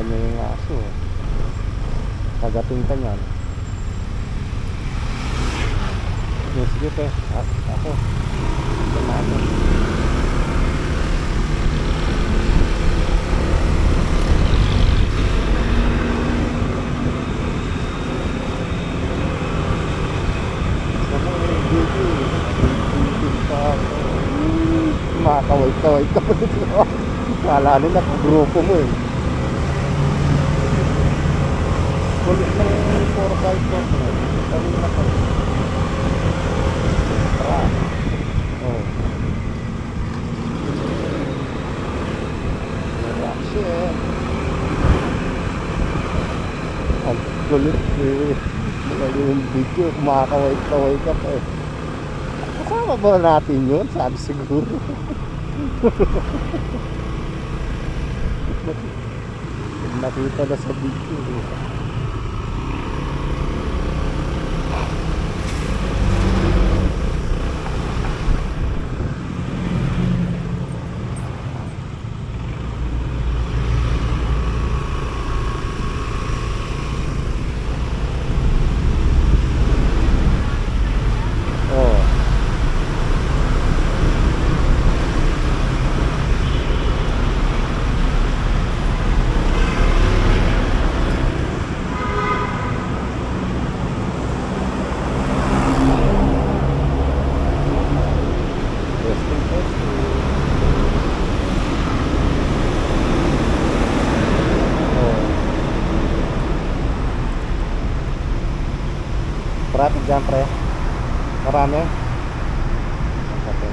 niya yung aso. Kagating ka niyan. Sige pe, ako. Ito natin. Makakaway-kaway ka pa dito. Kala nila grupo mo eh. Kulit ng 4x4 na. Kami na ka. Tara. Oh. Relaxi eh. Ang kulit eh. Yung video, makakaway-kaway ka pa eh. Kasama ba natin yun? Sabi siguro. Nakita na sa video eh. Traffic jam pre. Marami.